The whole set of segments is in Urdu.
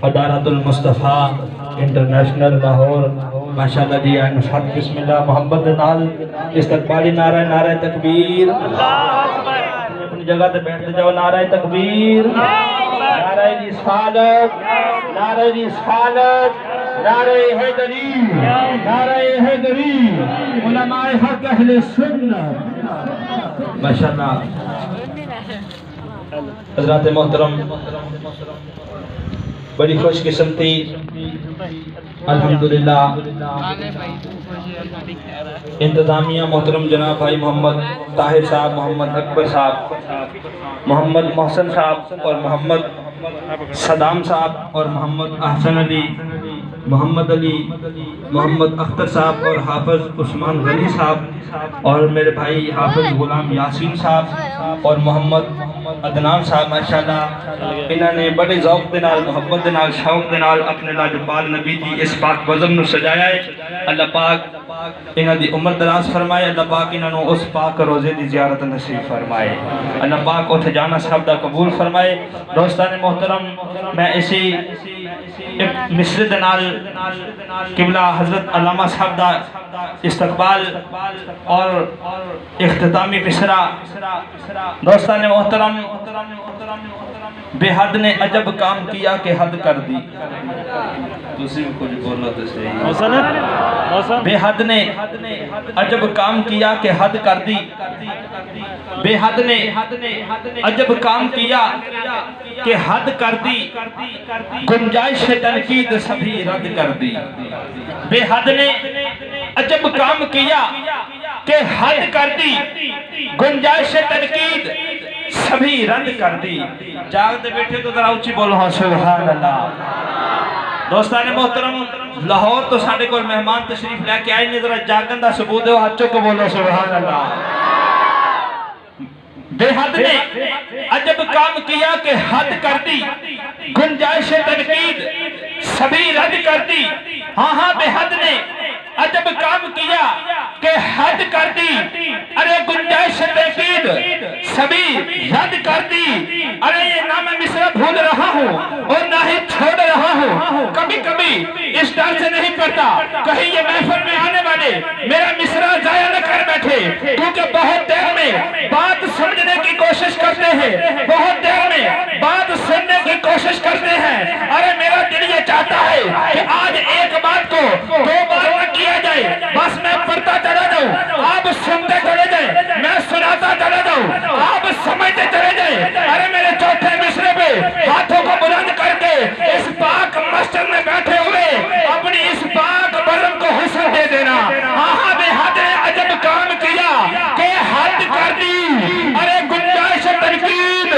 ادارت المصطفیٰ انٹرنیشنل لاہور ماشاءاللہ جی آئین نشاط بسم اللہ محمد نال استقبالی نعرہ نعرہ تکبیر اپنی جگہ تے بیٹھتے جاؤ نعرہ تکبیر نعرہ رسالت نعرہ رسالت نعرہ حیدری نعرہ حیدری علماء حق اہل سنت ماشاءاللہ حضرات محترم بڑی خوش قسمتی الحمدللہ انتظامیہ محترم جناب بھائی محمد طاہر صاحب محمد اکبر صاحب محمد محسن صاحب اور محمد صدام صاحب اور محمد احسن علی محمد علی محمد اختر صاحب اور حافظ عثمان غنی صاحب اور میرے بھائی حافظ غلام یاسین صاحب اور محمد عدنان صاحب ماشاءاللہ انہوں نے بڑے ذوق دنال محبت دنال شوق دنال اپنے لاجپال نبی دی اس پاک وزم نو سجایا ہے اللہ پاک انہوں دی عمر دراز فرمائے اللہ پاک انہوں اس پاک روزے دی زیارت نصیب فرمائے اللہ پاک اتھ جانا صاحب دا قبول فرمائے دوستان محترم میں اسی مصر دنال قبلہ حضرت علامہ صاحب دا استقبال اور اختتامی مصرہ دوستان محترم بے حد نے عجب کام کیا کہ حد کر دی دوسری بھی کچھ بولنا تو صحیح بے حد نے عجب کام کیا کہ حد کر دی بے حد نے عجب کام کیا کہ حد کر دی گنجائش تنقید سبھی رد کر دی بے حد نے عجب کام کیا کہ حد کر دی گنجائش تنقید سبھی رد کر دی جاگتے بیٹھے تو ذرا اونچی بولو ہاں سبحان اللہ دوستان محترم لاہور تو ساڑھے کو مہمان تشریف لے کے آئے نہیں ذرا جاگن دا ثبوت ہے ہاتھوں کو بولو سبحان اللہ بے حد نے عجب کام کیا کہ حد کر دی گنجائش تنقید سبھی رد کر دی ہاں ہاں بے حد نے عجب کام کیا کہ حد کر دی ارے گنجائش تنقید سبھی رد کر دی ارے یہ نہ میں مصرع بھول رہا ہوں اور نہ ہی چھوڑ رہا ہوں کبھی کبھی اس ڈر سے نہیں پڑتا کہیں یہ محفل میں آنے والے میرا مصرع ضائع نہ کر بیٹھے کیونکہ بہت دیر میں بات سمجھنے کی کوشش کرتے ہیں بہت دیر میں بات سننے کی کوشش کرتے ہیں ارے میرا دل یہ چاہتا ہے کہ آج ایک بات کو دو بار نہ کیا جائے بس میں پڑھتا چلا جاؤں آپ سنتے چلے جائیں میں سناتا چلا جاؤں آپ سمجھتے چلے جائیں ارے میرے چوتھے مصرے پہ ہاتھوں کو بلند کر کے اس پاک مسجد میں بیٹھے ہوئے اپنی اس پاک بزم کو حسن دے دینا آہاں بے حد نے عجب کام کیا کہ حد کر دی ارے گنجائش تنقید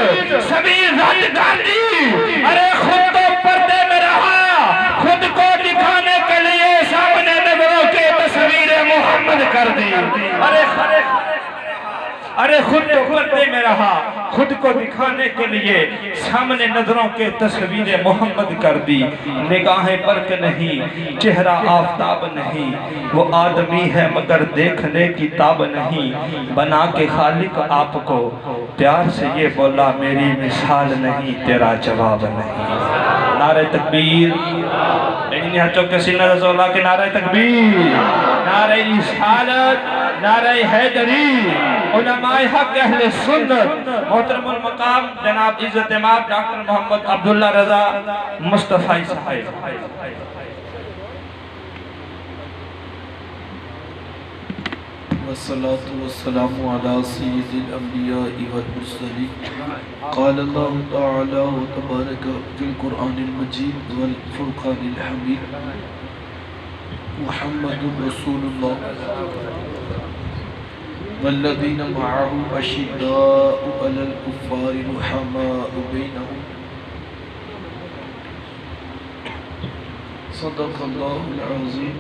سبھی رد کر دی ارے خود تو پردے میں رہا خود کو دکھانے کے لیے سامنے نظروں کے تصویر محمد کر دی ارے خود تو پردے میں رہا خود کو دکھانے کے لیے سامنے نظروں کے تصویر محمد کر دی نگاہیں برق نہیں چہرہ آفتاب نہیں وہ آدمی ہے مگر دیکھنے کی تاب نہیں بنا کے خالق آپ کو پیار سے یہ بولا میری مثال نہیں تیرا جواب نہیں نعرہ تکبیر لیکن یہاں چوکے سینہ رضا اللہ کے نعرہ تکبیر نعرہ رسالت نعرہ حیدری علماء حق اہل سنت محترم المقام جناب عزت امام ڈاکٹر محمد عبداللہ رضا مصطفی صاحب والصلاة والسلام على سيد الأنبياء والمرسلين قال الله تعالى وتبارك في القرآن المجيد والفرقان الحميد محمد رسول الله والذين معه أشداء على الكفار رحماء بينهم صدق الله العظيم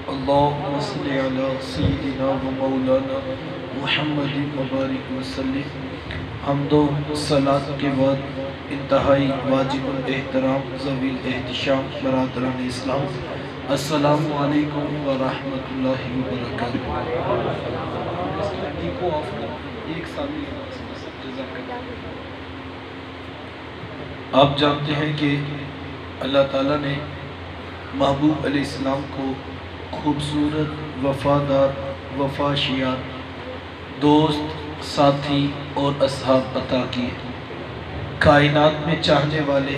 اللهم صل على سيدنا ومولانا محمد مبارک وسلم حمد و صلاة کے بعد انتہائی واجب الاحترام ذوی الاحتشام برادران اسلام السلام علیکم ورحمۃ اللہ وبرکاتہ آپ جانتے ہیں کہ اللہ تعالیٰ نے محبوب علیہ السلام کو خوبصورت، وفادار، وفاشیار دوست، ساتھی اور اصحاب عطا کیے۔ کائنات میں چاہنے والے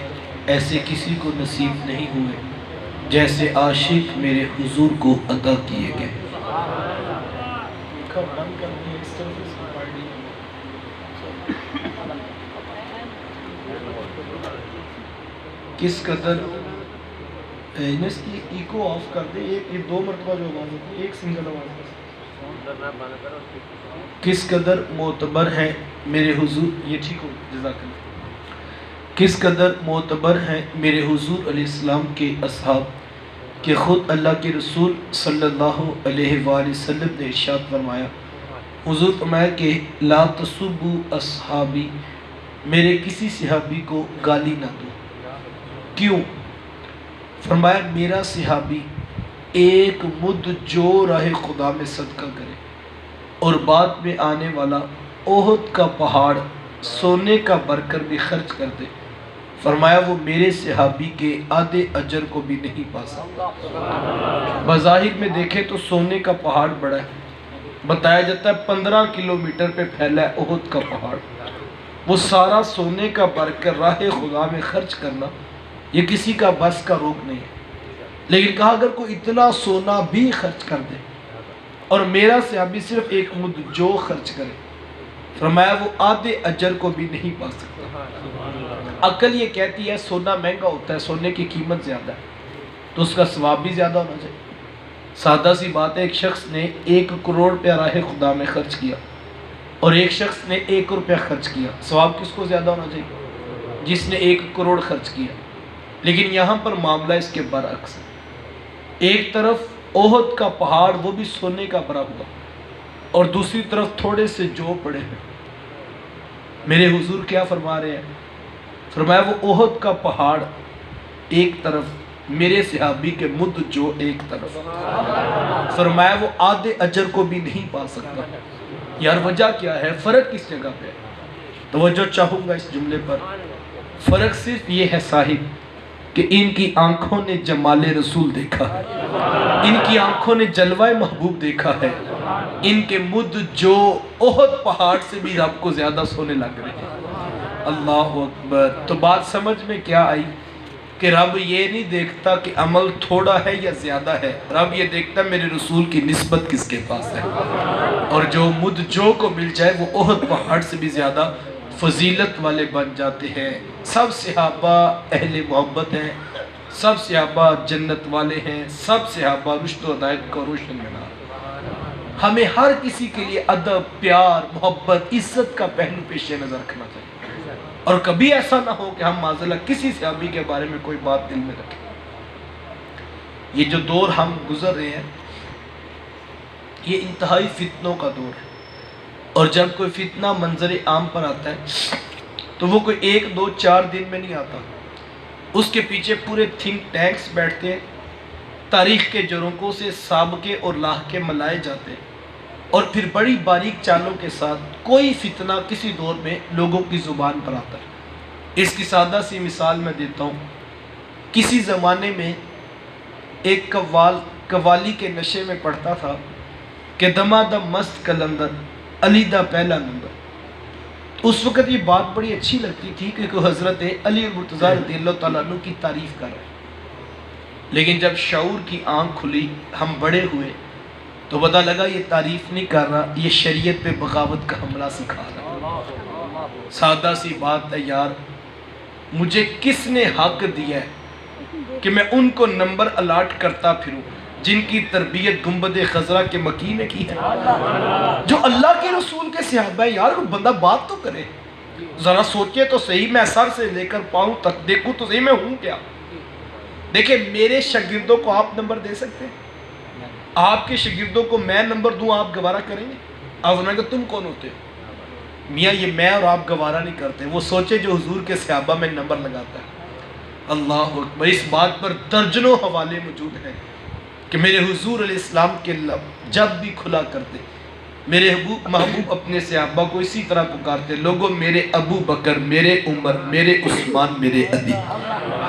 ایسے کسی کو نصیب نہیں ہوئے جیسے عاشق میرے حضور کو عطا کیے گئے۔ کس قدر اس کی ایکو آف کر دے، یہ دو مرتبہ جو آواز ہوتی ہے، ایک سنگل آواز۔ کس قدر معتبر ہے میرے حضور، یہ ٹھیک ہو، جزاک اللہ۔ کس قدر معتبر ہیں میرے حضور علیہ السلام کے اصحاب کہ خود اللہ کے رسول صلی اللہ علیہ وآلہ وسلم نے ارشاد فرمایا، حضور فرمایا کہ لا تسبوا اصحابی، میرے کسی صحابی کو گالی نہ دو۔ کیوں؟ فرمایا میرا صحابی ایک مد جو راہ خدا میں صدقہ کرے اور بعد میں آنے والا احد کا پہاڑ سونے کا بھر کر بھی خرچ کر دے، فرمایا وہ میرے صحابی کے آدھے اجر کو بھی نہیں پا سکتا۔ بظاہر میں دیکھیں تو سونے کا پہاڑ بڑا ہے، بتایا جاتا ہے 15 کلومیٹر پہ پھیلا ہے احد کا پہاڑ، وہ سارا سونے کا بھر کر راہ خدا میں خرچ کرنا یہ کسی کا بس کا روک نہیں ہے۔ لیکن کہا اگر کوئی اتنا سونا بھی خرچ کر دے اور میرا صحابی صرف ایک مد جو خرچ کرے، فرمایا وہ آدھے اجر کو بھی نہیں پا سکتا۔ عقل یہ کہتی ہے سونا مہنگا ہوتا ہے، سونے کی قیمت زیادہ ہے تو اس کا ثواب بھی زیادہ ہونا چاہیے۔ سادہ سی بات ہے، ایک شخص نے 1 کروڑ روپیہ راہ خدا میں خرچ کیا اور ایک شخص نے 1 روپیہ خرچ کیا، ثواب کس کو زیادہ ہونا چاہیے؟ جس نے 1 کروڑ خرچ کیا۔ لیکن یہاں پر معاملہ اس کے برعکس ہے، ایک طرف احد کا پہاڑ وہ بھی سونے کا بھرا ہوا اور دوسری طرف تھوڑے سے جو پڑے ہیں۔ میرے حضور کیا فرما رہے ہیں؟ فرمایا وہ احد کا پہاڑ ایک طرف، میرے صحابی کے مد جو ایک طرف، فرمایا وہ آدھے اجر کو بھی نہیں پا سکتا۔ یار وجہ کیا ہے؟ فرق کس جگہ پہ ہے؟ توجہ چاہوں گا اس جملے پر۔ فرق صرف یہ ہے صاحب کہ ان کی آنکھوں نے جمال رسول دیکھا ہے، ان کی آنکھوں نے جلوہ محبوب دیکھا ہے، ان کے مد جو احد پہاڑ سے بھی رب کو زیادہ سونے لگ رہے ہیں۔ اللہ اکبر۔ تو بات سمجھ میں کیا آئی کہ رب یہ نہیں دیکھتا کہ عمل تھوڑا ہے یا زیادہ ہے، رب یہ دیکھتا میرے رسول کی نسبت کس کے پاس ہے، اور جو مد جو کو مل جائے وہ احد پہاڑ سے بھی زیادہ فضیلت والے بن جاتے ہیں۔ سب صحابہ اہل محبت ہیں، سب صحابہ جنت والے ہیں، سب صحابہ رشد و ہدایت کا روشن مینار۔ ہمیں ہر کسی کے لیے ادب، پیار، محبت، عزت کا پہلو پیش نظر رکھنا چاہیے، اور کبھی ایسا نہ ہو کہ ہم معذاللہ کسی صحابی کے بارے میں کوئی بات دل میں رکھیں۔ یہ جو دور ہم گزر رہے ہیں یہ انتہائی فتنوں کا دور ہے، اور جب کوئی فتنہ منظر عام پر آتا ہے تو وہ کوئی 1 2 4 دن میں نہیں آتا، اس کے پیچھے پورے تھنک ٹینکس بیٹھتے ہیں، تاریخ کے جھروکوں سے سابقے اور لاحقے ملائے جاتے ہیں، اور پھر بڑی باریک چالوں کے ساتھ کوئی فتنہ کسی دور میں لوگوں کی زبان پر آتا ہے۔ اس کی سادہ سی مثال میں دیتا ہوں۔ کسی زمانے میں ایک قوالی کے نشے میں پڑھتا تھا کہ دما دم مست کلندر علی دا پہلا نمبر۔ اس وقت یہ بات بڑی اچھی لگتی تھی کہ حضرت علی مرتضیٰ رضی اللہ تعالیٰ عنہ کی تعریف کر رہے ہیں، لیکن جب شعور کی آنکھ کھلی، ہم بڑے ہوئے تو پتہ لگا یہ تعریف نہیں کر رہا، یہ شریعت پہ بغاوت کا حملہ سکھا رہا۔ سادہ سی بات ہے یار، مجھے کس نے حق دیا ہے کہ میں ان کو نمبر الاٹ کرتا پھروں جن کی تربیت گنبد خضرا کے مکی نے کی ہے، جو اللہ کے رسول کے صحابہ ہیں۔ یار کوئی بندہ بات تو کرے، ذرا سوچے تو صحیح، میں سر سے لے کر پاؤں تک دیکھوں تو صحیح میں ہوں کیا۔ دیکھیں میرے شاگردوں کو آپ نمبر دے سکتے ہیں؟ آپ کے شاگردوں کو میں نمبر دوں آپ گوارہ کریں گے؟ آپ فرمائیں کہ تم کون ہوتے ہو؟ میاں یہ میں اور آپ گوارہ نہیں کرتے، وہ سوچے جو حضور کے صحابہ میں نمبر لگاتا ہے۔ اللہ اکبر۔ اس بات پر درجنوں حوالے موجود ہیں کہ میرے حضور علیہ السلام کے لب جب بھی کھلا کرتے میرے محبوب اپنے صحابہ کو اسی طرح پکارتے، لوگوں میرے ابو بکر، میرے عمر، میرے عثمان، میرے علی۔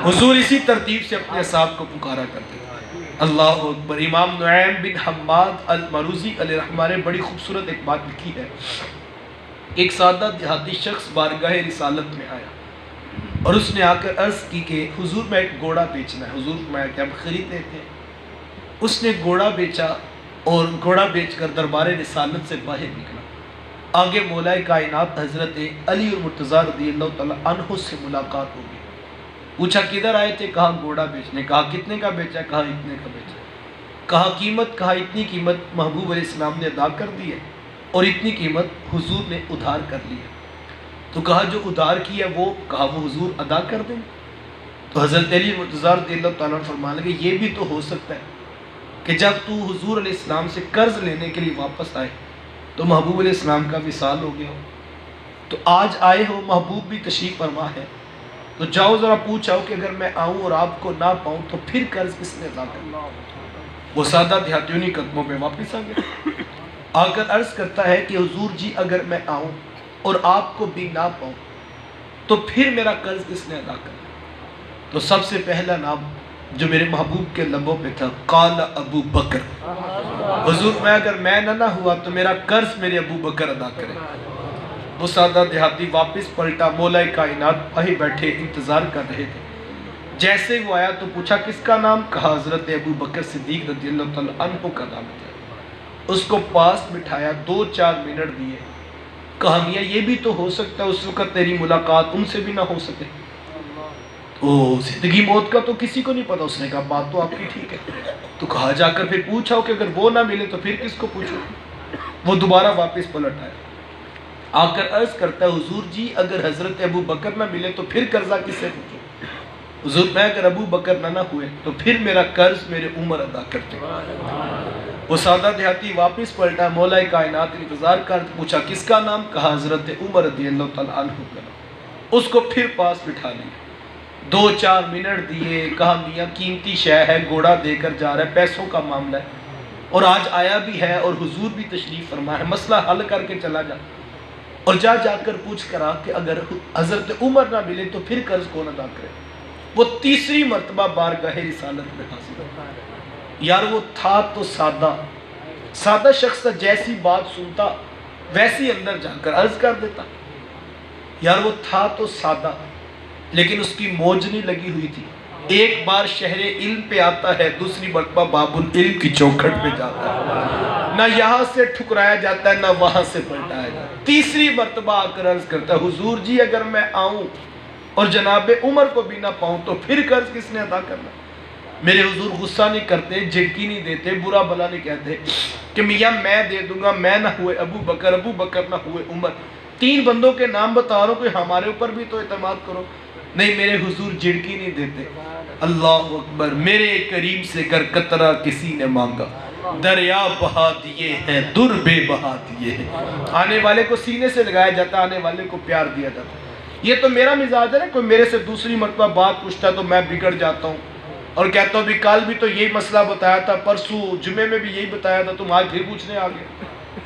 حضور اسی ترتیب سے اپنے صحابہ کو پکارا کرتے تھے۔ اللہ اکبر۔ امام نعیم بن حماد المروزی علیہ رحمہ نے بڑی خوبصورت ایک بات لکھی ہے۔ ایک سادہ دیہاتی شخص بارگاہ رسالت میں آیا اور اس نے آ کر عرض کی کہ حضور میں ایک گھوڑا بیچنا ہے۔ حضور میں کہ ہم خرید لیتے ہیں۔ اس نے گھوڑا بیچا اور گھوڑا بیچ کر دربار رسالت سے باہر نکلا۔ آگے مولا کائنات حضرت علی اور مرتضیٰ رضی اللہ تعالیٰ عنہ سے ملاقات ہو گئی۔ پوچھا کدھر آئے تھے؟ کہا گھوڑا بیچنے۔ کہا کتنے کا بیچا؟ کہا اتنے کا بیچا۔ کہا قیمت؟ کہا اتنی قیمت محبوب علیہ السلام نے ادا کر دی ہے اور اتنی قیمت حضور نے ادھار کر لی ہے۔ تو کہا جو ادھار کی ہے وہ؟ کہا وہ حضور ادا کر دیں۔ تو حضرت علی مرتضیٰ رضی اللہ تعالیٰ فرمانے لگے یہ بھی تو ہو سکتا ہے کہ جب تو حضور علیہ السلام سے قرض لینے کے لیے واپس آئے تو محبوب علیہ السلام کا وصال ہو گیا ہو، تو آج آئے ہو، محبوب بھی تشریف فرما ہے، تو جاؤ ذرا پوچھاؤ کہ اگر میں آؤں اور آپ کو نہ پاؤں تو پھر قرض کس نے ادا کرنا؟ وہ سادہ دیہاتیوں قدموں پہ واپس آ گیا، آ کر عرض کرتا ہے کہ حضور جی اگر میں آؤں اور آپ کو بھی نہ پاؤں تو پھر میرا قرض کس نے ادا کرنا؟ تو سب سے پہلا نام جو میرے محبوب کے لبوں پہ تھا، قال ابو بکر، حضور میں اگر میں نہ ہوا تو میرا قرض میرے ابو بکر ادا کرے۔ وہ سادہ دیہاتی واپس پلٹا، مولا کائنات وہیں بیٹھے انتظار کر رہے تھے۔ جیسے وہ آیا تو پوچھا کس کا نام؟ کہا حضرت ابو بکر صدیق رضی اللہ تعالیٰ عنہ کا نام تھا۔ اس کو پاس بٹھایا، 2-4 منٹ دیے، کہا میاں یہ بھی تو ہو سکتا ہے اس وقت تیری ملاقات ان سے بھی نہ ہو سکے۔ زندگی موت کا تو کسی کو نہیں پتا۔ اس نے کہا بات تو آپ کی ٹھیک ہے، تو کہا جا کر پھر پوچھاؤ کہ اگر وہ نہ ملے تو پھر کس کو پوچھو؟ وہ دوبارہ واپس پلٹ آیا، آ کر عرض کرتا ہے حضور جی اگر حضرت ابو بکر نہ ملے تو پھر قرضہ کس سے پوچھو؟ حضور میں اگر ابو بکر نہ ہوئے تو پھر میرا قرض میرے عمر ادا کرتے۔ وہ سادہ دیہاتی واپس پلٹا، مولا کائنات انتظار کر پوچھا کس کا نام؟ کہا حضرت عمر رضی اللہ تعالیٰ عنہ کا نام۔ اس کو پھر پاس بٹھا لیا، 2-4 منٹ دیے، کہا میاں قیمتی شے ہے، گھوڑا دے کر جا رہا ہے، پیسوں کا معاملہ ہے اور آج آیا بھی ہے اور حضور بھی تشریف فرما ہے، مسئلہ حل کر کے چلا جا اور جا کر پوچھ کرا کہ اگر حضرت عمر نہ ملے تو پھر قرض کون ادا کرے؟ وہ تیسری مرتبہ بارگاہ رسالت میں حاضر ہوا۔ یار وہ تھا تو سادہ شخص تھا، جیسی بات سنتا ویسی اندر جا کر عرض کر دیتا۔ یار وہ تھا تو سادہ لیکن اس کی موج نہیں لگی ہوئی تھی۔ ایک بار شہر علم پہ آتا ہے، دوسری مرتبہ باب العلم کی چوکھٹ پہ جاتا ہے، نہ یہاں سے ٹھکرایا جاتا ہے نہ وہاں سے پلٹایا جاتا ہے۔ تیسری مرتبہ آ کر عرض کرتا ہے حضور جی اگر میں آؤں اور جناب عمر کو بھی نہ پاؤں تو پھر قرض کس نے ادا کرنا؟ میرے حضور غصہ نہیں کرتے، جھڑکی نہیں دیتے، برا بلا نہیں کہتے کہ میاں میں دے دوں گا، میں نہ ہوئے ابو بکر نہ ہوئے عمر، 3 بندوں کے نام بتا رہا ہوں کہ ہمارے اوپر بھی تو اعتماد کرو۔ نہیں میرے حضور جھڑکی نہیں دیتے۔ اللہ اکبر۔ میرے کریم سے گر قطرہ کسی نے مانگا، دریا بہا دیے ہیں در بے بہا دیے ہیں۔ آنے والے کو سینے سے لگایا جاتا، آنے والے کو پیار دیا جاتا۔ یہ تو میرا مزاج ہے نا، کوئی میرے سے دوسری مرتبہ بات پوچھتا تو میں بگڑ جاتا ہوں اور کہتا ہوں بھی کل بھی تو یہی مسئلہ بتایا تھا، پرسوں جمعے میں بھی یہی بتایا تھا، تم آج پھر پوچھنے آ گئے۔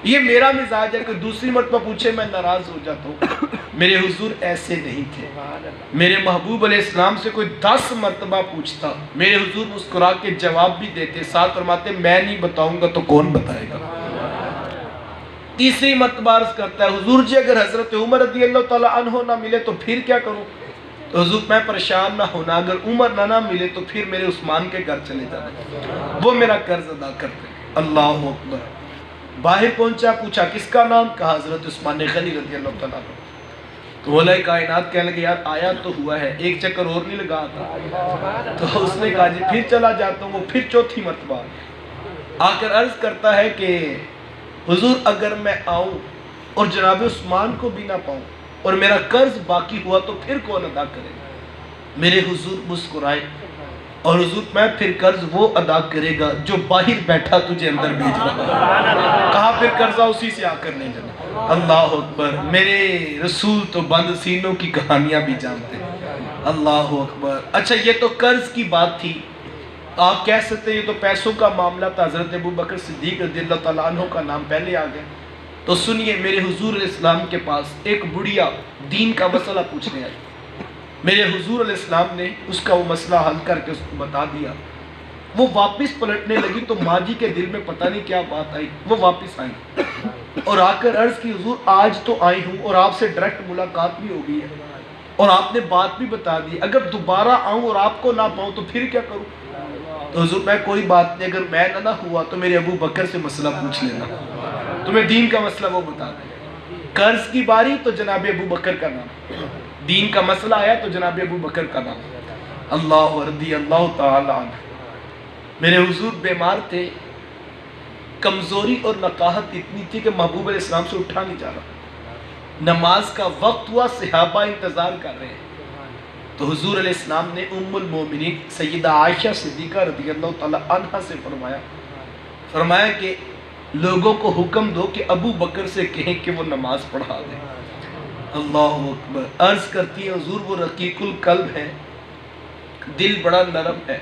یہ میرا مزاج ہے کہ دوسری مرتبہ پوچھے میں ناراض ہو جاتا ہوں۔ میرے حضور ایسے نہیں تھے۔ میرے محبوب علیہ السلام سے کوئی 10 مرتبہ پوچھتا، میرے حضور مسکرا کے جواب بھی دیتے، ساتھ فرماتے میں نہیں بتاؤں گا تو کون بتائے گا۔ تیسری مرتبہ عرض کرتا ہے حضور جی اگر حضرت عمر رضی اللہ تعالیٰ عنہ نہ ملے تو پھر کیا کروں؟ تو حضور میں پریشان نہ ہونا، اگر عمر نہ ملے تو پھر میرے عثمان کے گھر چلے جانا، وہ میرا قرض ادا کرتے۔ اللہ اکبر۔ باہر پہنچا، پوچھا کس کا نام؟ کہا حضرت عثمان غنی رضی اللہ تعالیٰ عنہ۔ تو مولا کائنات کہنے لگے یار آیا تو ہوا ہے، ایک چکر اور نہیں لگا تھا؟ تو اس نے کہا جی پھر چلا جاتا ہوں۔ وہ پھر چوتھی مرتبہ آ کر عرض کرتا ہے کہ حضور اگر میں آؤں اور جناب عثمان کو بھی نہ پاؤں اور میرا قرض باقی ہوا تو پھر کون ادا کرے گا؟ میرے حضور مسکرائے اور حضور میں پھر قرض وہ ادا کرے گا جو باہر بیٹھا تجھے اندر بھیج رہا۔ کہا پھر قرضہ اسی سے آ کر نہیں جانا۔ اللہ اکبر۔ میرے رسول تو بند سینوں کی کہانیاں بھی جانتے ہیں۔ اللہ اکبر۔ اچھا یہ تو قرض کی بات تھی، آپ کہہ سکتے ہیں یہ تو پیسوں کا معاملہ تھا، حضرت ابو بکر صدیق رضی اللہ تعالیٰ عنہ کا نام پہلے آ گیا۔ تو سنیے، میرے حضور علیہ السلام کے پاس ایک بڑھیا دین کا مسئلہ پوچھنے آئی. میرے حضور علیہ السلام نے اس کا وہ مسئلہ حل کر کے اس کو بتا دیا. وہ واپس پلٹنے لگی تو ماں جی کے دل میں پتہ نہیں کیا بات آئی. وہ واپس آئی اور آ کر عرض کی، حضور آج تو آئی ہوں اور آپ سے ڈائریکٹ ملاقات بھی ہو گئی ہے اور آپ نے بات بھی بتا دی. اگر دوبارہ آؤں اور آپ کو نہ پاؤں تو پھر کیا کروں؟ تو حضور میں کوئی بات نہیں، اگر میں نہ ہوا تو میرے ابو بکر سے مسئلہ پوچھ لینا، تمہیں دین کا مسئلہ وہ بتا دیں. قرض کی باری تو جناب ابو بکر کا نام، دین کا مسئلہ آیا تو جناب ابو بکر کا نام. اللہ رضی اللہ تعالی عنہ. میرے حضور بیمار تھے، کمزوری اور نقاہت اتنی تھی کہ محبوب علیہ السلام سے اٹھا نہیں جا رہا. نماز کا وقت ہوا، صحابہ انتظار کر رہے ہیں. تو حضور علیہ السلام نے ام المومنین سیدہ عائشہ صدیقہ رضی اللہ تعالی عنہا سے فرمایا کہ لوگوں کو حکم دو کہ ابو بکر سے کہیں کہ وہ نماز پڑھا دیں. اللہ اکبر. عرض کرتی ہے حضور وہ رقیق القلب ہے، دل بڑا نرم ہے،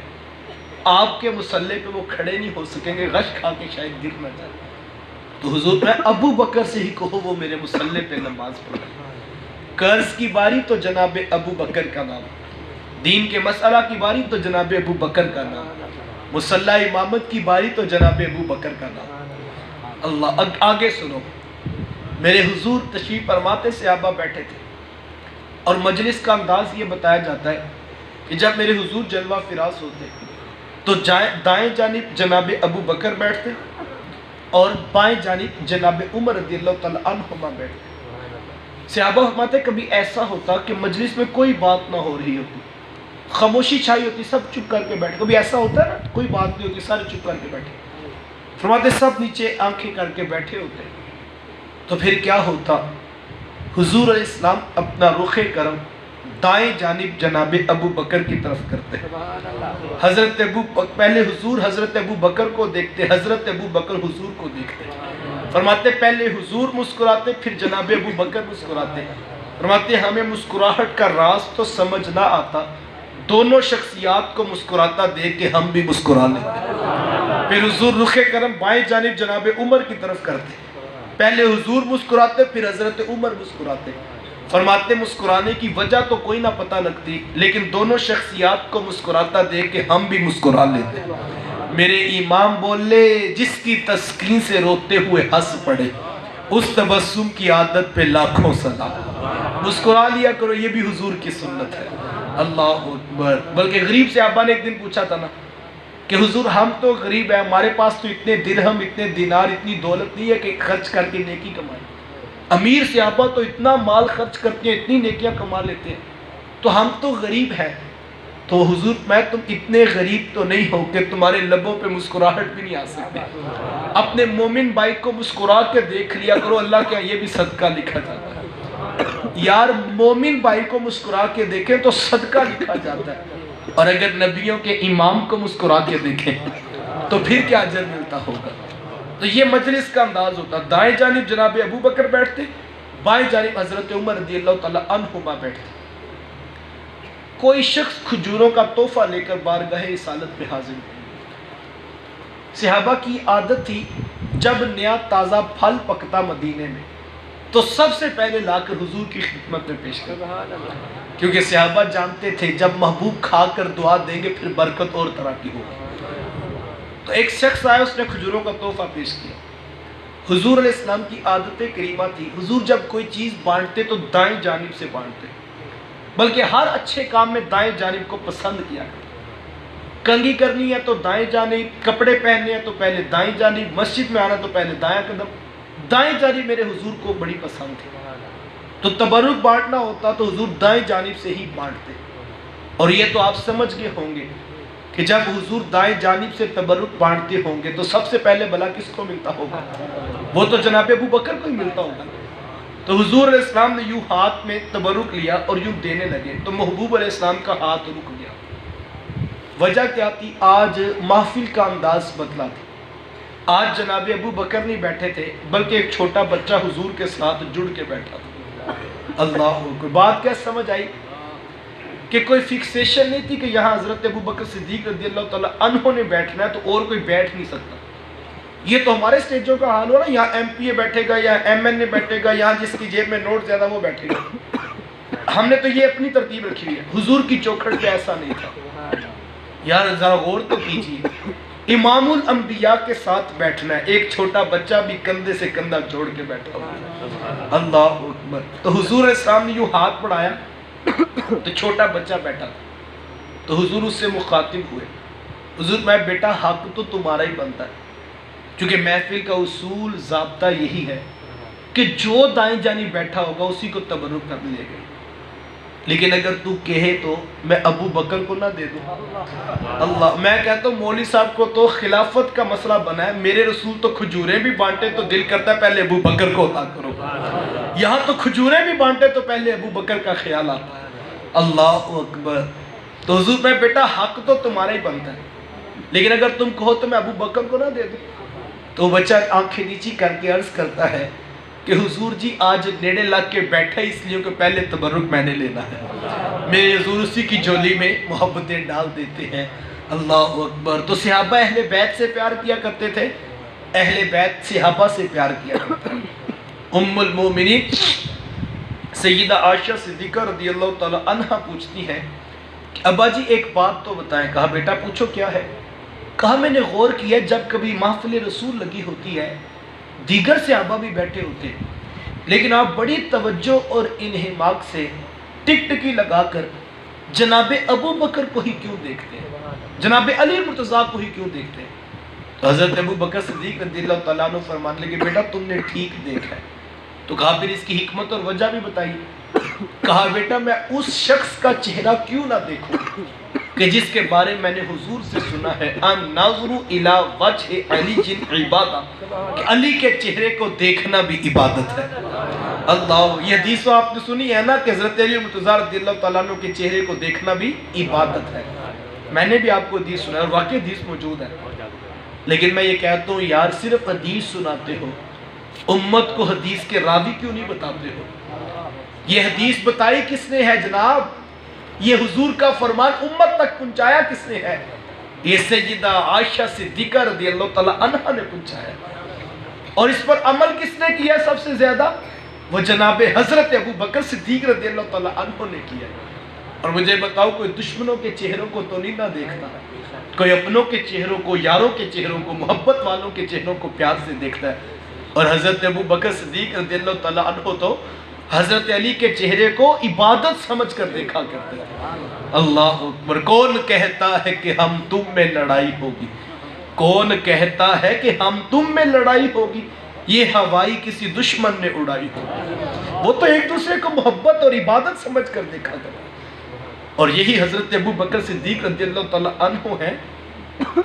آپ کے مصلی پہ وہ کھڑے نہیں ہو سکیں گے، غش کھا کے شاید گر نہ جائے. تو حضور میں ابو بکر سے ہی کہو وہ میرے مصلی پہ نماز پڑھائے. قرض کی باری تو جناب ابو بکر کا نام، دین کے مسئلہ کی باری تو جناب ابو بکر کا نام، مصلی امامت کی باری تو جناب ابو بکر کا نام. اللہ. آگے سنو، میرے حضور تشریف فرماتے صحابہ بیٹھے تھے اور مجلس کا انداز یہ بتایا جاتا ہے کہ جب میرے حضور جلوہ فراز ہوتے تو دائیں جانب جناب ابو بکر بیٹھتے اور بائیں جانب جناب عمر رضی اللہ تعالی عنہما بیٹھتے. صحابہ فرماتے کبھی ایسا ہوتا کہ مجلس میں کوئی بات نہ ہو رہی ہوتی، خاموشی چھائی ہوتی، سب چپ کر کے بیٹھے. کبھی ایسا ہوتا ہے نا، کوئی بات نہیں ہوتی، سارے چپ کر کے بیٹھے. فرماتے سب نیچے آنکھیں کر کے بیٹھے ہوتے. تو پھر کیا ہوتا؟ حضور علیہ السلام اپنا رخ کرم دائیں جانب جناب ابو بکر کی طرف کرتے. حضرت پہلے حضور حضرت ابو بکر کو دیکھتے، حضرت ابو بکر حضور کو دیکھتے. فرماتے پہلے حضور مسکراتے، پھر جناب ابو بکر مسکراتے. فرماتے ہمیں مسکراہٹ کا راز تو سمجھ نہ آتا، دونوں شخصیات کو مسکراتا دیکھ کے ہم بھی مسکرا لیتے. پھر حضور رخ کرم بائیں جانب جناب عمر کی طرف کرتے. پہلے حضور مسکراتے، پھر حضرت عمر مسکراتے. فرماتے مسکرانے کی وجہ تو کوئی نہ پتہ لگتی، لیکن دونوں شخصیات کو مسکراتا دیکھ کے ہم بھی مسکرا لیتے. میرے امام بولے جس کی تسکین سے روتے ہوئے ہنس پڑے، اس تبسم کی عادت پہ لاکھوں سلام. مسکرا لیا کرو، یہ بھی حضور کی سنت ہے. اللہ اکبر. بلکہ غریب صحابہ نے ایک دن پوچھا تھا نا کہ حضور ہم تو غریب ہیں، ہمارے پاس تو اتنے درہم اتنے دینار اتنی دولت نہیں ہے کہ خرچ کر کے نیکی کمائیں. امیر صحابہ تو اتنا مال خرچ کرتے ہیں، اتنی نیکیاں کما لیتے ہیں، تو ہم تو غریب ہیں. تو حضور میں تم اتنے غریب تو نہیں ہو کہ تمہارے لبوں پہ مسکراہٹ بھی نہیں آ سکتی. اپنے مومن بھائی کو مسکرا کے دیکھ لیا کرو، اللہ کیا یہ بھی صدقہ لکھا جاتا ہے. یار مومن بھائی کو مسکرا کے دیکھیں تو صدقہ لکھا جاتا ہے، اور اگر نبیوں کے امام کو مسکرا کے دیکھیں تو پھر کیا اجر ملتا ہوگا. تو یہ مجلس کا انداز ہوتا. دائیں جانب جناب ابو بکر بیٹھتے، بائیں جانب حضرت عمر رضی اللہ تعالی عنہما بیٹھتے. کوئی شخص کھجوروں کا تحفہ لے کر بارگاہ رسالت میں حاضر ہوئے. صحابہ کی عادت تھی جب نیا تازہ پھل پکتا مدینے میں تو سب سے پہلے لا کر حضور کی خدمت میں پیش کرتا، کیونکہ صحابہ جانتے تھے جب محبوب کھا کر دعا دیں گے پھر برکت اور طرح کی ہوگی. تو ایک شخص آیا، اس نے کھجوروں کا تحفہ پیش کیا. حضور علیہ السلام کی عادت کریمہ تھی، حضور جب کوئی چیز بانٹتے تو دائیں جانب سے بانٹتے، بلکہ ہر اچھے کام میں دائیں جانب کو پسند کیا. کنگھی کرنی ہے تو دائیں جانب، کپڑے پہننے ہیں تو پہلے دائیں جانب، مسجد میں آنا تو پہلے دائیں قدم. دائیں جانب میرے حضور کو بڑی پسند تھی. تو تبرک بانٹنا ہوتا تو حضور دائیں جانب سے ہی بانٹتے. اور یہ تو آپ سمجھ گئے ہوں گے کہ جب حضور دائیں جانب سے تبرک بانٹتے ہوں گے تو سب سے پہلے بھلا کس کو ملتا ہوگا؟ وہ تو جناب ابو بکر کو ہی ملتا ہوگا. تو حضور علیہ السلام نے یوں ہاتھ میں تبرک لیا اور یوں دینے لگے تو محبوب علیہ السلام کا ہاتھ رک گیا. وجہ کیا تھی؟ آج محفل کا انداز بدلا تھا. آج جناب ابو بکر نہیں بیٹھے تھے بلکہ ایک چھوٹا بچہ حضور کے ساتھ جڑ کے بیٹھا تھا. اللہ کو بات کیا سمجھ آئی کہ کوئی فکسیشن نہیں تھی کہ یہاں حضرت ابو بکر صدیق رضی اللہ تعالیٰ عنہ نے بیٹھنا ہے تو اور کوئی بیٹھ نہیں سکتا. یہ تو ہمارے اسٹیجوں کا حال ہو رہا ہے، یہاں ایم پی اے بیٹھے گا، یہاں ایم این اے بیٹھے گا، یہاں جس کی جیب میں نوٹ زیادہ وہ بیٹھے گا۔ ہم نے تو یہ اپنی ترتیب رکھی ہوئی ہے، حضور کی چوکھٹ پہ ایسا نہیں تھا۔ یار ذرا غور تو کیجیے، امام الانبیاء کے ساتھ بیٹھنا ہے، ایک چھوٹا بچہ بھی کندھے سے کندھا جوڑ کے بیٹھا ہوا، اللہ اکبر۔ تو حضور اسلام نے یوں ہاتھ بڑھایا تو چھوٹا بچہ بیٹھا تھا، تو حضور اس سے مخاطب ہوئے، حضور میں بیٹا حق تو تمہارا ہی بنتا ہے، کیونکہ محفل کا اصول ضابطہ یہی ہے کہ جو دائیں جانی بیٹھا ہوگا اسی کو تبرک کر لے گا، لیکن اگر تو کہے تو میں ابو بکر کو نہ دے دوں، اللہ، میں کہتا ہوں مولوی صاحب کو تو خلافت کا مسئلہ بنا ہے، میرے رسول تو کھجوریں بھی بانٹے تو دل کرتا ہے پہلے ابو بکر کو عطا کرو، یہاں تو کھجوریں بھی بانٹے تو پہلے ابو بکر کا خیال آتا ہے، اللہ اکبر۔ تو حضور میں بیٹا حق تو تمہارا ہی بنتا ہے، لیکن اگر تم کہو تو میں ابو بکر کو نہ دے دوں۔ تو بچہ آنکھیں نیچی کر کے عرض کرتا ہے کہ حضور جی آج نیڑے لگ کے بیٹھا اس لیے کہ پہلے تبرک میں نے لینا ہے، میرے حضور اسی کی جھولی میں محبتیں ڈال دیتے ہیں، اللہ اکبر۔ تو صحابہ اہل بیت سے پیار کیا کرتے تھے، اہل بیت صحابہ سے پیار کیا کرتے تھے۔ ام المومنین سیدہ عائشہ صدیقہ رضی اللہ تعالی عنہ پوچھتی ہیں کہ ابا جی ایک بات تو بتائیں، کہا بیٹا پوچھو کیا ہے؟ کہا میں نے غور کیا جب کبھی محفل رسول لگی ہوتی ہے دیگر صحابہ بھی بیٹھے ہوتے ہیں، لیکن آپ بڑی توجہ اور انہماک سے ٹک ٹکی لگا کر جناب ابو بکر کو ہی کیوں دیکھتے ہیں، جناب علی مرتضیٰ کو ہی کیوں دیکھتے ہیں؟ تو حضرت ابو بکر صدیق رضی اللہ تعالیٰ عنہ فرمانے لگے بیٹا تم نے ٹھیک دیکھا ہے۔ تو کہا پھر اس کی حکمت اور وجہ بھی بتائیے۔ کہا بیٹا میں اس شخص کا چہرہ کیوں نہ دیکھوں کہ جس کے بارے میں نے حضور سے سنا ہے ان نظر الی وجہ علی جن عبادہ، کہ علی کے چہرے کو دیکھنا بھی عبادت ہے، اللہ۔ یہ حدیث آپ نے سنی ہے نا کہ حضرت علی مرتضیٰ رضی اللہ تعالیٰ عنہ کے چہرے کو دیکھنا بھی عبادت ہے، میں نے بھی آپ کو حدیث سنا ہے اور واقعی حدیث موجود ہے، لیکن میں یہ کہتا ہوں یار صرف حدیث سناتے ہو، امت کو حدیث کے راوی کیوں نہیں بتاتے ہو؟ یہ حدیث بتائی کس نے ہے جناب؟ یہ حضور کا فرمان امت تک پہنچایا کس نے ہے؟ یہ سیدہ عائشہ صدیقہ رضی اللہ تعالی عنہ نے پہنچایا، اور اس پر عمل کس نے کیا سب سے زیادہ؟ وہ جناب حضرت ابو بکر صدیق رضی اللہ تعالی عنہ نے کیا۔ اور مجھے بتاؤ کوئی دشمنوں کے چہروں کو تو نہیں نہ دیکھتا، کوئی اپنوں کے چہروں کو، یاروں کے چہروں کو، محبت والوں کے چہروں کو پیار سے دیکھتا ہے، اور حضرت ابو بکر صدیق رضی اللہ تعالی عنہ تو حضرت علی کے چہرے کو عبادت سمجھ کر دیکھا کرتے ہیں، اللہ اکبر۔ کون کہتا ہے کہ ہم تم میں لڑائی ہوگی؟ کون کہتا ہے کہ ہم تم میں لڑائی ہوگی؟ یہ ہوائی کسی دشمن نے اڑائی ہوگی، وہ تو ایک دوسرے کو محبت اور عبادت سمجھ کر دیکھا کرتے ہیں۔ اور یہی حضرت ابو بکر صدیق رضی اللہ تعالی عنہ ہیں،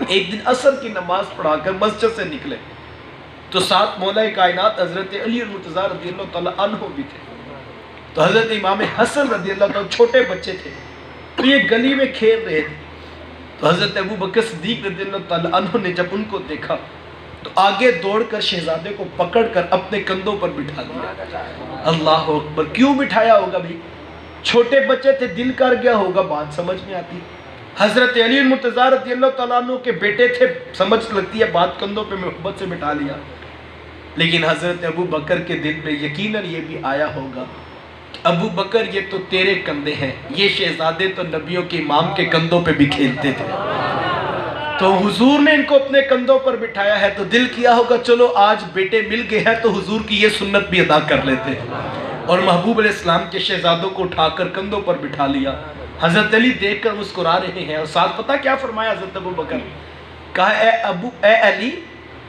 ایک دن عصر کی نماز پڑھا کر مسجد سے نکلے تو ساتھ مولا کائنات حضرت علی مرتضیٰ رضی اللہ تعالی عنہ بھی تھے، تو حضرت امام حسن رضی اللہ تعالی چھوٹے بچے تھے، تو یہ گلی میں کھیل رہے تھے، تو حضرت ابو بکر صدیق رضی اللہ تعالی عنہ نے جب ان کو دیکھا تو آگے دوڑ کر شہزادے کو پکڑ کر اپنے کندھوں پر بٹھا دیا، اللہ اکبر۔ کیوں بٹھایا ہوگا بھی؟ چھوٹے بچے تھے، دل کر گیا ہوگا، بات سمجھ میں آتی۔ حضرت علی مرتضیٰ رضی اللہ تعالیٰ عنہ کے بیٹے تھے، سمجھ لگتی ہے بات، کندھوں پہ محبت سے بٹھا لیا، لیکن حضرت ابو بکر کے دل میں یقیناً یہ بھی آیا ہوگا ابو بکر یہ تو تیرے کندھے ہیں، یہ شہزادے تو نبیوں کے امام کے کندھوں پہ بھی کھیلتے تھے، تو حضور نے ان کو اپنے کندھوں پر بٹھایا ہے، تو دل کیا ہوگا چلو آج بیٹے مل گئے ہیں تو حضور کی یہ سنت بھی ادا کر لیتے ہیں، اور محبوب علیہ السلام کے شہزادوں کو اٹھا کر کندھوں پر بٹھا لیا۔ حضرت علی دیکھ کر مسکرا رہے ہیں، اور ساتھ پتہ کیا فرمایا حضرت ابو بکر؟ کہا اے علی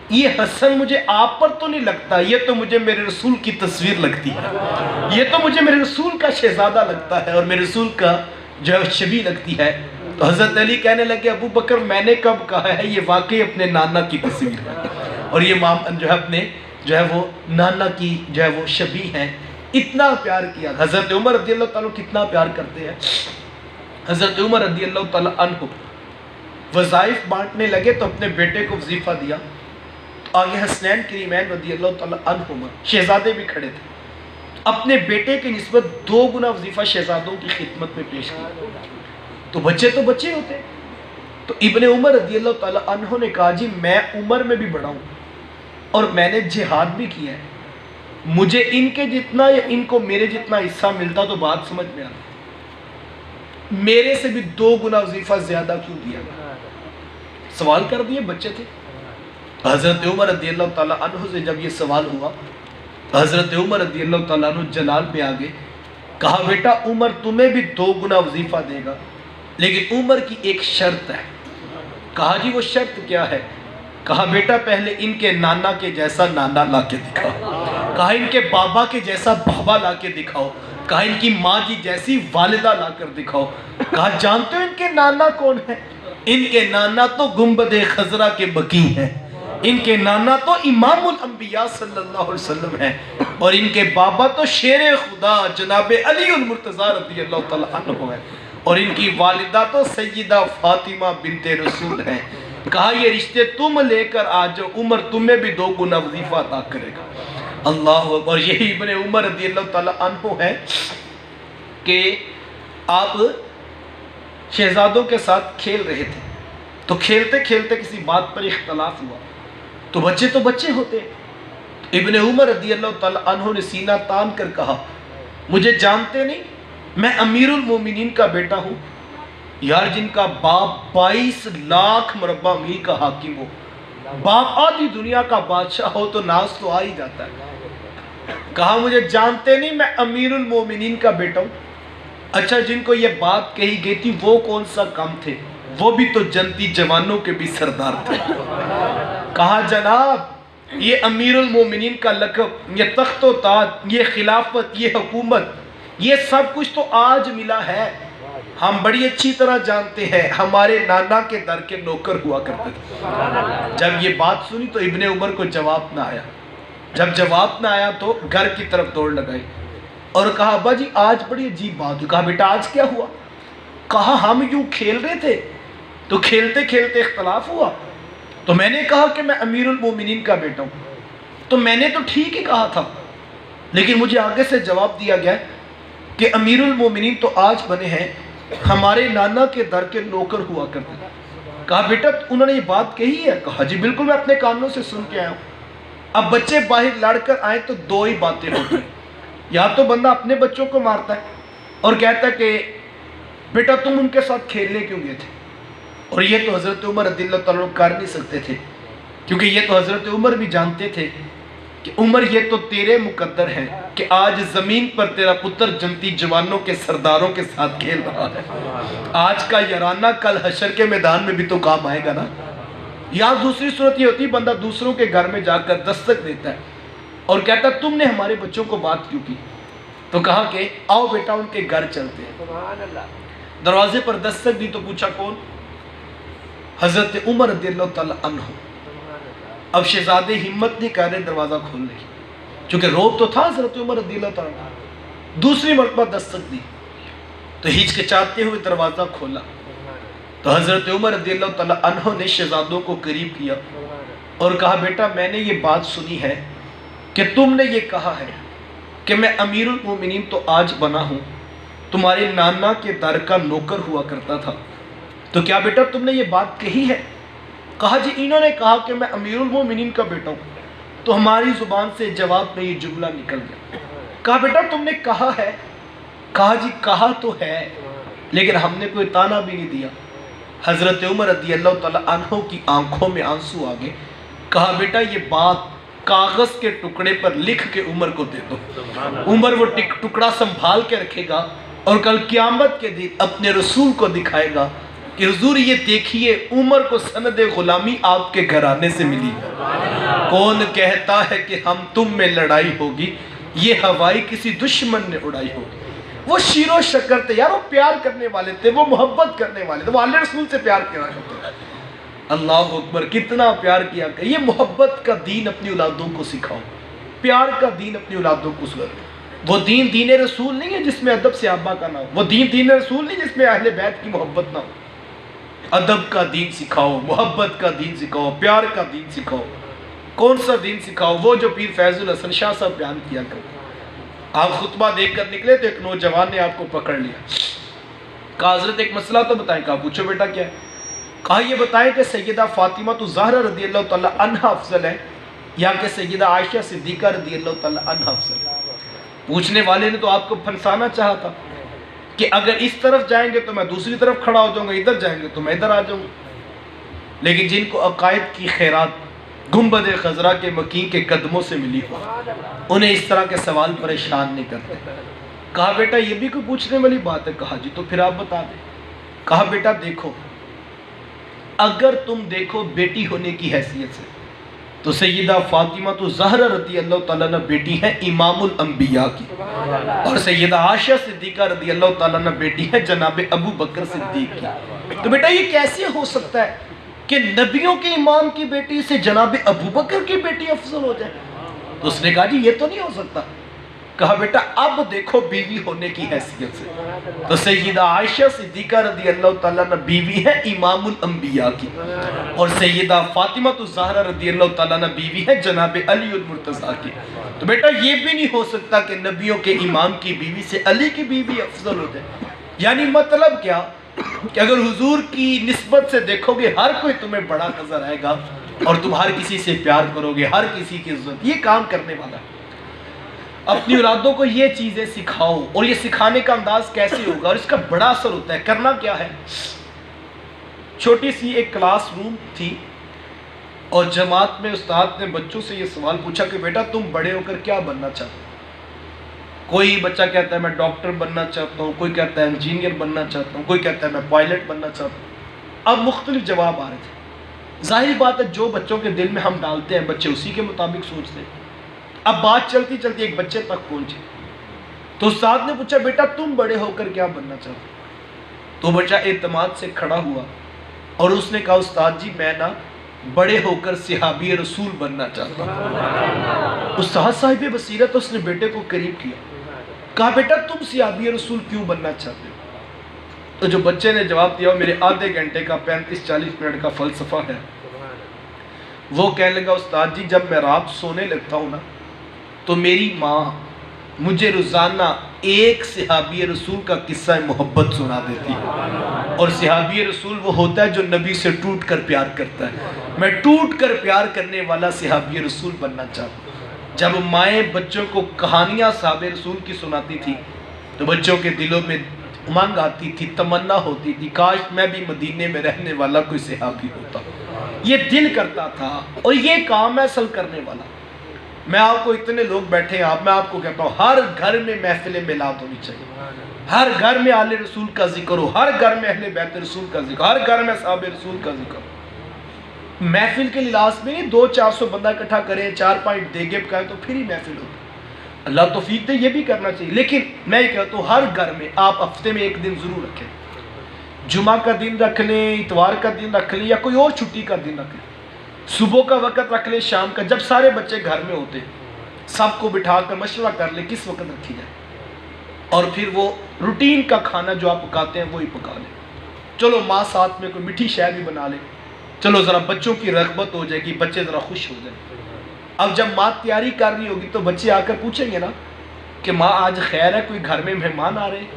یہ حسن مجھے آپ پر تو نہیں لگتا، یہ تو مجھے میرے رسول کی تصویر لگتی ہے، یہ تو مجھے میرے رسول کا شہزادہ لگتا ہے اور میرے رسول کا جو ہے شبیہ لگتی ہے۔ تو حضرت علی کہنے لگے ابو بکر میں نے کب کہا ہے، یہ واقعی اپنے نانا کی تصویر ہے، اور یہ جو ہے اپنے جو ہے وہ نانا کی جو ہے وہ شبیہ ہے، اتنا پیار کیا۔ حضرت عمر رضی اللہ تعالیٰ کتنا پیار کرتے ہیں، حضرت عمر رضی اللہ تعالیٰ عنہ وظائف بانٹنے لگے تو اپنے بیٹے کو وظیفہ دیا، آگے حسنین کریمین رضی اللہ تعالیٰ عنہما شہزادے بھی کھڑے تھے، اپنے بیٹے کی نسبت 2 گنا وظیفہ شہزادوں کی خدمت میں پیش کیا، تو بچے ہوتے، تو ابن عمر رضی اللہ تعالیٰ عنہ نے کہا جی میں عمر میں بھی بڑا ہوں اور میں نے جہاد بھی کیا ہے، مجھے ان کے جتنا یا ان کو میرے جتنا حصہ ملتا تو بات سمجھ میں آتی، میرے سے بھی 2 گنا وظیفہ زیادہ کیوں دیا گیا؟ سوال کر دیے، بچے تھے۔ حضرت عمر رضی اللہ تعالیٰ عنہ سے جب یہ سوال ہوا، حضرت عمر رضی اللہ تعالیٰ عنہ جلال پہ آگے کہا بیٹا عمر تمہیں بھی 2 گنا وظیفہ دے گا، لیکن عمر کی ایک شرط ہے۔ کہا جی وہ شرط کیا ہے؟ کہا بیٹا پہلے ان کے نانا کے جیسا نانا لا کے دکھاؤ، کہا ان کے بابا کے جیسا بابا لا کے دکھاؤ، کہا ان کی ماں کی جیسی والدہ لا کر دکھاؤ۔ کہا جانتے ہو ان کے نانا کون ہیں؟ ان کے نانا تو گنبد خضرا کے بقی ہیں، ان کے نانا تو امام الانبیاء صلی اللہ علیہ وسلم ہیں، اور ان کے بابا تو شیر خدا جناب علی المرتضیٰ رضی اللہ تعالیٰ عنہ ہیں، اور ان کی والدہ تو سیدہ فاطمہ بنت رسول ہیں۔ کہا یہ رشتے تم لے کر آج عمر تمہیں بھی 2 گنا وظیفہ عطا کرے گا۔ اللہ اکبر۔ یہی ابن عمر رضی اللہ تعالیٰ عنہ ہے کہ آپ شہزادوں کے ساتھ کھیل رہے تھے، تو کھیلتے کھیلتے کسی بات پر اختلاف ہوا، تو بچے ہوتے، ابن عمر رضی اللہ تعالیٰ عنہ نے سینہ تان کر کہا مجھے جانتے نہیں، میں امیر المومنین کا بیٹا ہوں، یار جن کا باپ 22 لاکھ مربع میل کا حاکم ہو، باپ آدھی دنیا کا بادشاہ ہو تو ناز تو آ ہی جاتا ہے۔ کہا مجھے جانتے نہیں، میں امیر المومنین کا بیٹا ہوں۔ اچھا جن کو یہ بات کہی گئی تھی وہ کون سا کم تھے؟ وہ بھی تو جنتی جوانوں کے بھی سردار تھے۔ کہا جناب یہ امیر المومنین کا لقب، یہ تخت و تاج، یہ خلافت، یہ حکومت، یہ سب کچھ تو آج ملا ہے، ہم بڑی اچھی طرح جانتے ہیں ہمارے نانا کے در کے نوکر ہوا کرتے تھے۔ جب یہ بات سنی تو ابن عمر کو جواب نہ آیا، جب جواب نہ آیا تو گھر کی طرف دوڑ لگائی اور کہا ابا جی آج بڑی عجیب بات ہوئی۔ کہا بیٹا آج کیا ہوا؟ کہا ہم یوں کھیل رہے تھے تو کھیلتے کھیلتے اختلاف ہوا، تو میں نے کہا کہ میں امیر المومنین کا بیٹا ہوں، تو میں نے تو ٹھیک ہی کہا تھا، لیکن مجھے آگے سے جواب دیا گیا کہ امیر المومنین تو آج بنے ہیں، ہمارے نانا کے در کے نوکر ہوا کرتے تھے۔ کہا بیٹا انہوں نے یہ بات کہی ہے؟ کہا جی بالکل میں اپنے کانوں سے سن کے آیا ہوں۔ اب بچے باہر لڑ کر آئے تو 2 ہی باتیں ہوتی ہیں، یا تو بندہ اپنے بچوں کو مارتا ہے اور کہتا ہے کہ بیٹا تم ان کے ساتھ کھیلنے کیوں گئے تھے، اور یہ تو حضرت عمر رضی اللہ تعالیٰ کر نہیں سکتے تھے، کیونکہ یہ تو حضرت عمر بھی جانتے تھے کہ عمر یہ تو تیرے مقدر ہے کہ آج زمین پر تیرا پتر جنتی جوانوں کے سرداروں کے ساتھ کھیل رہا ہے، آج کا یارانہ کل حشر کے میدان میں بھی تو کام آئے گا نا۔ یا دوسری صورت یہ ہوتی بندہ دوسروں کے گھر میں جا کر دستک دیتا ہے اور کہتا ہے تم نے ہمارے بچوں کو بات کیوں کی؟ تو کہا کہ آؤ بیٹا ان کے گھر چلتے ہیں۔ دروازے پر دستک دی تو پوچھا کون؟ حضرت عمر رضی اللہ تعالیٰ عنہ۔ اب شہزادے ہمت نہیں کر رہے دروازہ کھولنے کی، چونکہ روب تو تھا حضرت عمر رضی اللہ تعالیٰ عنہ۔ دوسری مرتبہ دستک دی تو ہچکچاتے ہوئے دروازہ کھولا تو حضرت عمر رضی اللہ تعالیٰ عنہ نے شہزادوں کو قریب کیا اور کہا بیٹا میں نے یہ بات سنی ہے کہ تم نے یہ کہا ہے کہ میں امیر المومنین تو آج بنا ہوں، تمہارے نانا کے در کا نوکر ہوا کرتا تھا، تو کیا بیٹا تم نے یہ بات کہی ہے؟ کہا جی انہوں نے کہا کہ میں امیر المومنین کا بیٹا ہوں، تو ہماری زبان سے جواب میں یہ جملہ نکل گیا۔ کہا بیٹا تم نے کہا ہے؟ کہا جی کہا تو ہے، لیکن ہم نے کوئی تانا بھی نہیں دیا۔ حضرت عمر رضی اللہ تعالیٰ عنہ کی آنکھوں میں آنسو آگے۔ کہا بیٹا یہ بات کاغذ کے ٹکڑے پر لکھ کے عمر کو دے دو، عمر وہ ٹکڑا سنبھال کے رکھے گا اور کل قیامت کے دن اپنے رسول کو دکھائے گا کہ حضور یہ دیکھیے عمر کو سند غلامی آپ کے گھرانے سے ملی۔ کون کہتا ہے کہ ہم تم میں لڑائی ہوگی، یہ ہوائی کسی دشمن نے اڑائی ہوگی۔ وہ شیر و شکر تھے یار، وہ پیار کرنے والے تھے، وہ محبت کرنے والے تھے، وہ اللہ رسول سے پیار کیا کرتے تھے۔ اللہ اکبر، کتنا پیار کیا کہ یہ محبت کا دین اپنی اولادوں کو سکھاؤ، پیار کا دین اپنی اولادوں کو سکھاؤ۔ وہ دین دین رسول نہیں ہے جس میں ادب صحابہ کا نہ ہو، وہ دین دین رسول نہیں جس میں اہل بیت کی محبت نہ ہو۔ ادب کا دین سکھاؤ، محبت کا دین سکھاؤ، پیار کا دین سکھاؤ۔ کون سا دین سکھاؤ؟ وہ جو پیر فیض الحسن شاہ صاحب بیان کیا کرتے۔ آپ خطبہ دیکھ کر نکلے تو ایک نوجوان نے آپ کو پکڑ لیا، کہا حضرت ایک مسئلہ تو بتائیں۔ کہا پوچھو بیٹا کیا ہے؟ کہا یہ بتائیں کہ سیدہ فاطمہ تو زہرا رضی اللہ تعالیٰ عنہا افضل ہے یا کہ سیدہ عائشہ صدیقہ رضی اللہ تعالیٰ عنہا افضل؟ پوچھنے والے نے تو آپ کو پھنسانا چاہا تھا کہ اگر اس طرف جائیں گے تو میں دوسری طرف کھڑا ہو جاؤں گا، ادھر جائیں گے تو میں ادھر آ جاؤں گا۔ لیکن جن کو عقائد کی خیرات گنبد خضرا کے مکین کے قدموں سے ملی ہو، انہیں اس طرح کے سوال پریشان نہیں کرتے۔ کہا بیٹا یہ بھی کوئی پوچھنے والی بات ہے؟ کہا جی، تو پھر آپ بتا دیں۔ کہا بیٹا دیکھو، اگر تم دیکھو بیٹی ہونے کی حیثیت سے تو سیدہ فاطمہ تو زہرا رضی اللہ تعالیٰ عنہ بیٹی ہے امام الانبیاء کی، اور سیدہ عائشہ صدیقہ رضی اللہ تعالیٰ عنہ بیٹی ہے جناب ابو بکر صدیق کی۔ تو بیٹا یہ کیسے ہو سکتا ہے کہ نبیوں کے امام کی بیٹی سے جناب ابو بکر کی بیٹی افضل ہو جائے؟ تو اس نے کہا جی یہ تو نہیں ہو سکتا۔ کہا بیٹا اب دیکھو بیوی ہونے کی حیثیت سے تو سیدہ عائشہ صدیقہ رضی اللہ تعالیٰ عنہ بیوی ہے امام الانبیاء کی، اور سیدہ فاطمہ الزہرا رضی اللہ تعالیٰ عنہ بیوی ہے جناب علی المرتضیٰ کی۔ تو بیٹا یہ بھی نہیں ہو سکتا کہ نبیوں کے امام کی بیوی سے علی کی بیوی افضل ہو جائے۔ یعنی مطلب کیا کہ اگر حضور کی نسبت سے دیکھو گے ہر کوئی تمہیں بڑا نظر آئے گا، اور تم ہر کسی سے پیار کرو گے، ہر کسی کی عزت۔ یہ کام کرنے والا ہے۔ اپنی اولادوں کو یہ چیزیں سکھاؤ، اور یہ سکھانے کا انداز کیسے ہوگا اور اس کا بڑا اثر ہوتا ہے۔ کرنا کیا ہے، چھوٹی سی ایک کلاس روم تھی، اور جماعت میں استاد نے بچوں سے یہ سوال پوچھا کہ بیٹا تم بڑے ہو کر کیا بننا چاہتے ہو؟ کوئی بچہ کہتا ہے میں ڈاکٹر بننا چاہتا ہوں، کوئی کہتا ہے انجینئر بننا چاہتا ہوں، کوئی کہتا ہے میں پائلٹ بننا چاہتا ہوں۔ اب مختلف جواب آ رہے تھے۔ ظاہر بات ہے جو بچوں کے دل میں ہم ڈالتے ہیں بچے اسی کے مطابق سوچتے ہیں۔ اب بات چلتی چلتی ایک بچے تک پہنچی، تو استاد نے پوچھا بیٹا تم بڑے ہو کر کیا بننا چاہتے ہو؟ تو بچہ اعتماد سے کھڑا ہوا اور اس نے کہا استاد جی میں نا بڑے ہو کر صحابی رسول بننا چاہتا ہوں۔ استاد صاحب بصیرت اس نے بیٹے کو قریب کیا، کہا بیٹا تم صحابی رسول کیوں بننا چاہتے ہو؟ تو جو بچے نے جواب دیا وہ میرے آدھے گھنٹے کا 35-40 منٹ کا فلسفہ ہے۔ وہ کہنے لگا استاد جی جب میں رات سونے لگتا ہوں نا تو میری ماں مجھے روزانہ ایک صحابی رسول کا قصہ محبت سنا دیتی ہے، اور صحابی رسول وہ ہوتا ہے جو نبی سے ٹوٹ کر پیار کرتا ہے۔ میں ٹوٹ کر پیار کرنے والا صحابی رسول بننا چاہتا ہوں۔ جب مائیں بچوں کو کہانیاں صحابہ رسول کی سناتی تھی تو بچوں کے دلوں میں امنگ آتی تھی، تمنا ہوتی تھی کاش میں بھی مدینے میں رہنے والا کوئی صحابی ہوتا۔ یہ دل کرتا تھا، اور یہ کام ہے اصل کرنے والا۔ میں آپ کو اتنے لوگ بیٹھے ہیں، میں آپ کو کہتا ہوں ہر گھر میں محفل میلاد ہونی چاہیے، ہر گھر میں آل رسول کا ذکر ہو، ہر گھر میں اہل بیت رسول کا ذکر، ہر گھر میں صحاب رسول کا ذکر ہو۔ محفل کے لحاظ میں 200-400 بندہ اکٹھا کریں، 4-5 دیگے پکائیں تو پھر ہی محفل ہوتی ہے۔ اللہ توفیق دے یہ بھی کرنا چاہیے، لیکن میں یہ کہتا ہوں ہر گھر میں آپ ہفتے میں ایک دن ضرور رکھیں، جمعہ کا دن رکھ لیں، اتوار کا دن رکھ لیں، یا کوئی اور چھٹی کا دن رکھ لیں، صبح کا وقت رکھ لیں، شام کا، جب سارے بچے گھر میں ہوتے سب کو بٹھا کر مشورہ کر لیں کس وقت رکھی جائے، اور پھر وہ روٹین کا کھانا جو آپ پکاتے ہیں وہی پکا لیں۔ چلو ماں ساتھ میں کوئی میٹھی شے بھی بنا لے، چلو ذرا بچوں کی رغبت ہو جائے گی، بچے ذرا خوش ہو جائیں۔ اب جب ماں تیاری کر رہی ہوگی تو بچے آ کر پوچھیں گے نا کہ ماں آج خیر ہے، کوئی گھر میں مہمان آ رہے ہیں،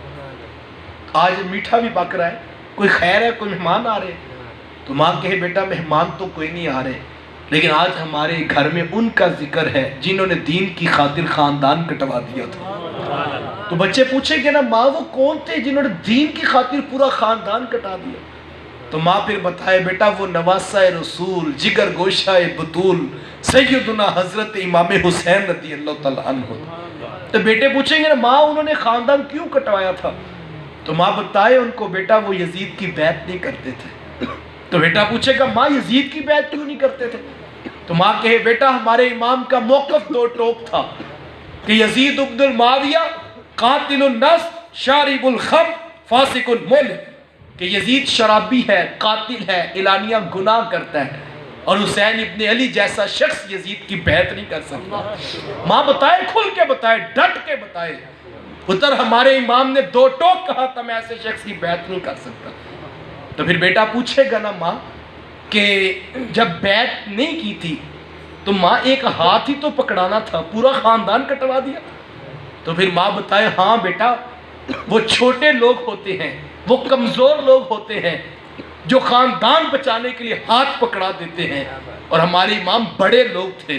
آج میٹھا بھی پک رہا ہے، کوئی خیر ہے، کوئی مہمان آ رہے ہیں؟ تو ماں کہے بیٹا مہمان تو کوئی نہیں آ رہے، لیکن آج ہمارے گھر میں ان کا ذکر ہے جنہوں نے دین کی خاطر خاندان کٹوا دیا تھا۔ تو بچے پوچھیں گے نا ماں وہ کون تھے جنہوں نے دین کی خاطر پورا خاندان کٹا دیا؟ تو ماں پھر بتائے بیٹا وہ نواسہ رسول، جگر گوشہ بطول، سیدنا حضرت امام حسین رضی اللہ تعالیٰ عنہ۔ تو بیٹے پوچھیں گے نا ماں انہوں نے خاندان کیوں کٹوایا تھا؟ تو ماں بتائے ان کو بیٹا وہ یزید کی بیعت نہیں کرتے تھے۔ تو بیٹا پوچھے گا ماں یزید کی بیعت کیوں نہیں کرتے تھے؟ تو ماں کہے بیٹا ہمارے امام کا موقف دو ٹوک تھا کہ یزید ابن المعاویہ قاتل النفس شارب الخمر فاسق الملک، کہ یزید شرابی ہے، قاتل ہے، اعلانیہ گناہ کرتا ہے، اور حسین ابن علی جیسا شخص یزید کی بیعت نہیں کر سکتا۔ ماں بتائے، کھل کے بتائے، ڈٹ کے بتائے پتر ہمارے امام نے دو ٹوک کہا تھا میں ایسے شخص کی بیعت نہیں کر سکتا۔ تو پھر بیٹا پوچھے گا نا ماں کہ جب بیعت نہیں کی تھی تو ماں ایک ہاتھ ہی تو پکڑانا تھا، پورا خاندان کٹوا دیا؟ تو پھر ماں بتائے ہاں بیٹا وہ چھوٹے لوگ ہوتے ہیں، وہ کمزور لوگ ہوتے ہیں جو خاندان بچانے کے لیے ہاتھ پکڑا دیتے ہیں، اور ہمارے امام بڑے لوگ تھے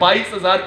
22,000